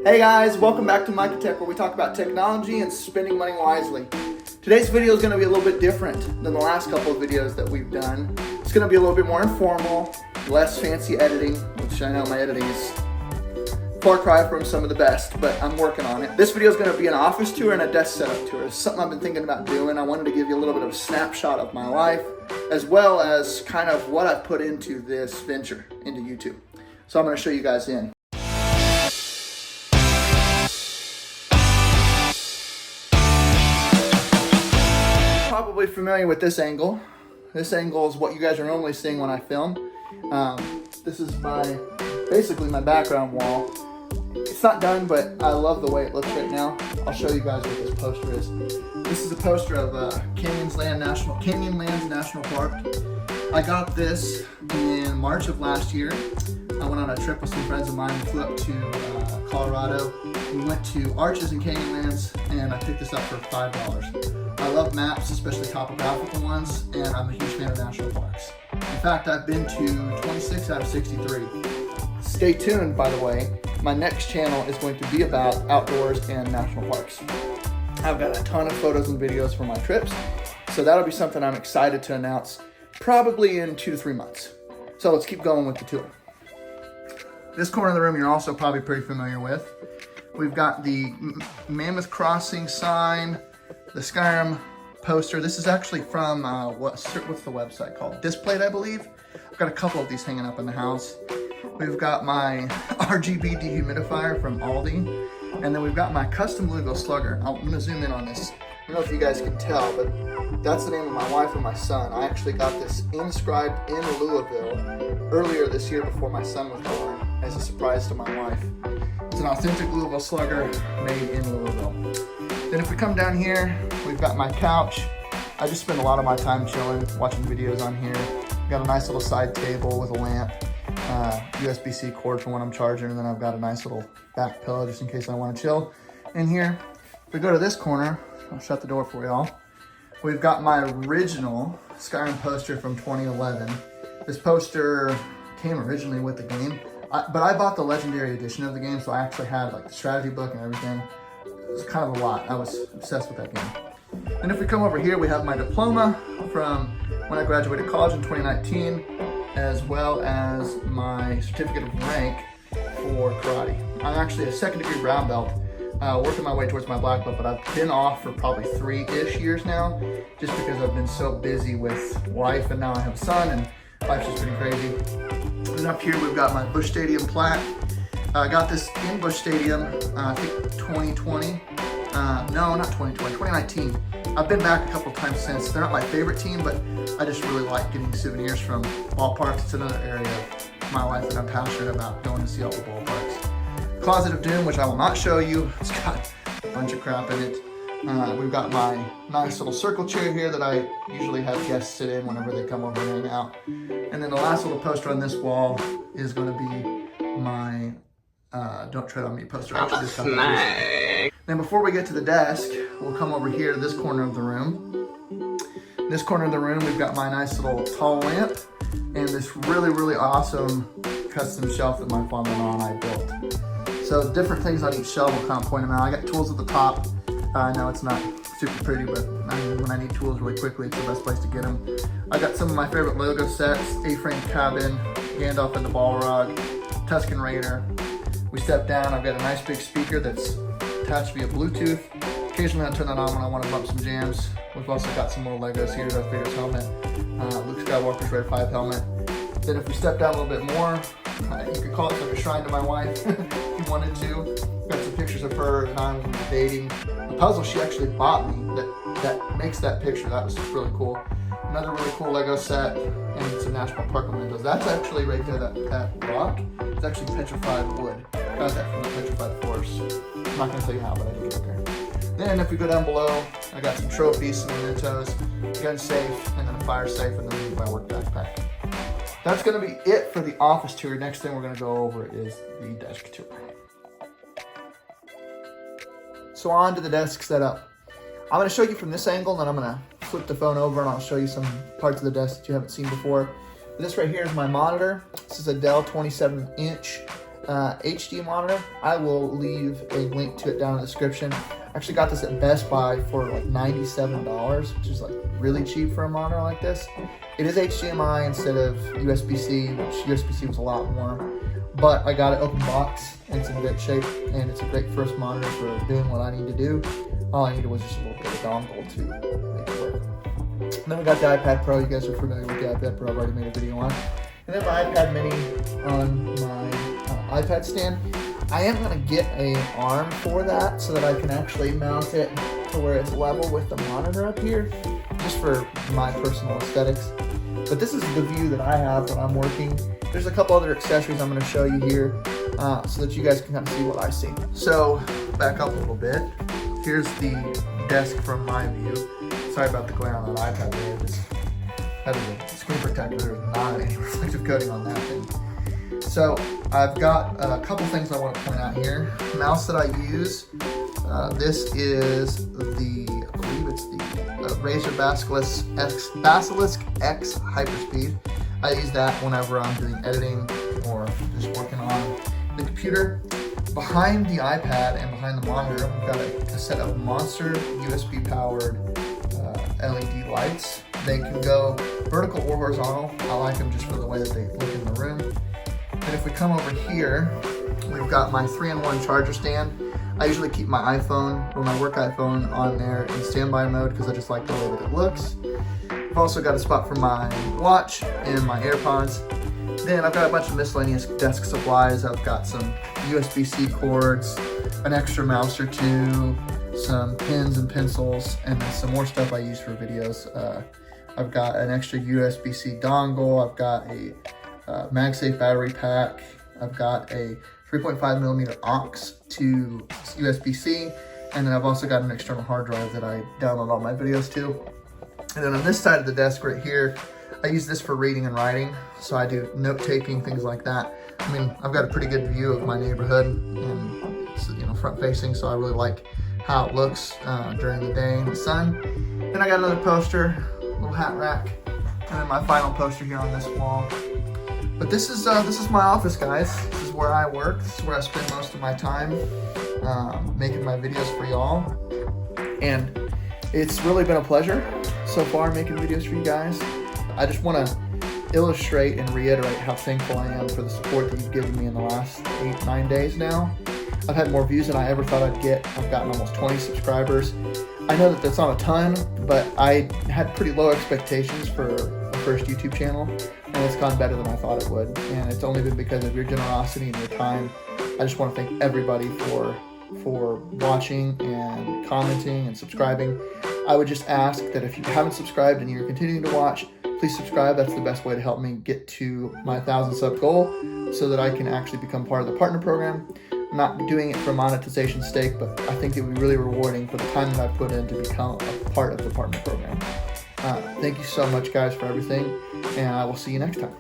Hey guys, welcome back to Tech, where we talk about technology and spending money wisely. Today's video is going to be a little bit different than the last couple of videos that we've done. It's going to be a little bit more informal, less fancy editing, which I know my editing is far cry from some of the best, but I'm working on it. This video is going to be an office tour and a desk setup tour. It's something I've been thinking about doing. I wanted to give you a little bit of a snapshot of my life, as well as kind of what I've put into this venture, into YouTube. So I'm going to show you guys in. Probably familiar with this angle. This angle is what you guys are normally seeing when I film. This is basically my background wall. It's not done, but I love the way it looks right now. I'll show you guys what this poster is. This is a poster of Canyonlands National Park. I got this in March of last year. I went on a trip with some friends of mine and flew up to Colorado. We went to Arches and Canyonlands, and I picked this up for $5. I love maps, especially topographical ones, and I'm a huge fan of national parks. In fact, I've been to 26 out of 63. Stay tuned, by the way. My next channel is going to be about outdoors and national parks. I've got a ton of photos and videos for my trips, so that'll be something I'm excited to announce probably in 2 to 3 months. So let's keep going with the tour. This corner of the room you're also probably pretty familiar with. We've got the Mammoth Crossing sign, the Skyrim poster. This is actually from, what's the website called? Displayed, I believe. I've got a couple of these hanging up in the house. We've got my RGB dehumidifier from Aldi. And then we've got my custom Louisville Slugger. I'm gonna zoom in on this. I don't know if you guys can tell, but that's the name of my wife and my son. I actually got this inscribed in Louisville earlier this year before my son was born as a surprise to my wife. It's an authentic Louisville Slugger made in Louisville. Then if we come down here, we've got my couch. I just spend a lot of my time chilling, watching videos on here. Got a nice little side table with a lamp, USB-C cord for when I'm charging, and then I've got a nice little back pillow just in case I want to chill in here. If we go to this corner, I'll shut the door for y'all. We've got my original Skyrim poster from 2011. This poster came originally with the game, but I bought the Legendary Edition of the game, so I actually had like the strategy book and everything. It was kind of a lot. I was obsessed with that game. And if we come over here, we have my diploma from when I graduated college in 2019, as well as my certificate of rank for karate. I'm actually a second-degree brown belt, working my way towards my black belt, but I've been off for probably 3-ish years now, just because I've been so busy with life, and now I have a son, and life's just been crazy. And up here, we've got my Busch Stadium plaque. I got this in Busch Stadium, I think 2020. No, not 2020, 2019. I've been back a couple times since. They're not my favorite team, but I just really like getting souvenirs from ballparks. It's another area of my life that I'm passionate about, going to see all the ballparks. Closet of Doom, which I will not show you. It's got a bunch of crap in it. We've got my nice little circle chair here that I usually have guests sit in whenever they come over and hang out. And then the last little poster on this wall is going to be my Don't Tread on Me poster. Then before we get to the desk, we'll come over here to this corner of the room. In this corner of the room, we've got my nice little tall lamp and this really, really awesome custom shelf that my father-in-law and I built. So different things on each shelf, we'll kind of point them out. I got tools at the top. I know it's not super pretty, but when I need tools really quickly, it's the best place to get them. I got some of my favorite Lego sets: A-Frame Cabin, Gandalf and the Balrog, Tusken Raider. We step down, I've got a nice big speaker that's attached via Bluetooth. Occasionally I turn that on when I want to bump some jams. We've also got some more Legos here, Darth Vader's helmet, Luke Skywalker's Red 5 helmet. Then if we step down a little bit more, you could call it like a shrine to my wife if you wanted to. Got some pictures of her and I was dating. The puzzle she actually bought me that makes that picture. That was just really cool. Another really cool Lego set and some National Park windows. That's actually right there, that rock. It's actually petrified wood. Got that from the petrified forest. I'm not going to tell you how, but I did get there. Then if we go down below, I got some trophies, some mementos, gun safe, and then a fire safe, and then my work backpack. That's going to be it for the office tour. Next thing we're going to go over is the desk tour. So on to the desk setup. I'm going to show you from this angle, and then I'm going to flip the phone over and I'll show you some parts of the desk that you haven't seen before. This right here is my monitor. This is a Dell 27-inch HD monitor. I will leave a link to it down in the description. I actually got this at Best Buy for like $97, which is like really cheap for a monitor like this. It is HDMI instead of USB-C, which USB-C was a lot more. But I got it open box, and it's in great shape, and it's a great first monitor for doing what I need to do. All I needed was just a little bit of dongle to make it work. And then we got the iPad Pro. You guys are familiar with the iPad Pro. I've already made a video on. And then my iPad Mini on my iPad stand. I am going to get an arm for that so that I can actually mount it to where it's level with the monitor up here, just for my personal aesthetics. But this is the view that I have when I'm working. There's a couple other accessories I'm going to show you here so that you guys can kind of see what I see. So back up a little bit. Here's the desk from my view. Sorry about the glare on that iPad there. That is a screen protector. There's not any reflective coating on that thing. So I've got a couple things I want to point out here. The mouse that I use, this is the, I believe it's the Razer Basilisk X Hyperspeed. I use that whenever I'm doing editing or just working on the computer. Behind the iPad and behind the monitor, I've got a set of Monster USB powered LED lights. They can go vertical or horizontal. I like them just for the way that they look in the room. And if we come over here, we've got my 3-in-1 charger stand. I usually keep my iPhone or my work iPhone on there in standby mode because I just like the way that it looks. I've also got a spot for my watch and my AirPods. Then I've got a bunch of miscellaneous desk supplies. I've got some USB-C cords, an extra mouse or two, some pens and pencils, and then some more stuff I use for videos. I've got an extra USB-C dongle. I've got a MagSafe battery pack. I've got a 3.5mm aux to USB-C, and then I've also got an external hard drive that I download all my videos to. And then on this side of the desk right here, I use this for reading and writing. So I do note-taking, things like that. I mean, I've got a pretty good view of my neighborhood, and it's, you know, front-facing, so I really like how it looks during the day in the sun. Then I got another poster, little hat rack, and then my final poster here on this wall. But this is my office, guys. This is where I work. This is where I spend most of my time making my videos for y'all. And it's really been a pleasure so far making videos for you guys. I just want to illustrate and reiterate how thankful I am for the support that you've given me in the last 8-9 days now. I've had more views than I ever thought I'd get. I've gotten almost 20 subscribers. I know that that's not a ton, but I had pretty low expectations for the first YouTube channel, and it's gone better than I thought it would. And it's only been because of your generosity and your time. I just want to thank everybody for watching and commenting and subscribing. I would just ask that if you haven't subscribed and you're continuing to watch, please subscribe. That's the best way to help me get to my 1,000 sub goal so that I can actually become part of the partner program. I'm not doing it for monetization stake, but I think it would be really rewarding for the time that I put in to become a part of the partner program. Thank you so much, guys, for everything, and I will see you next time.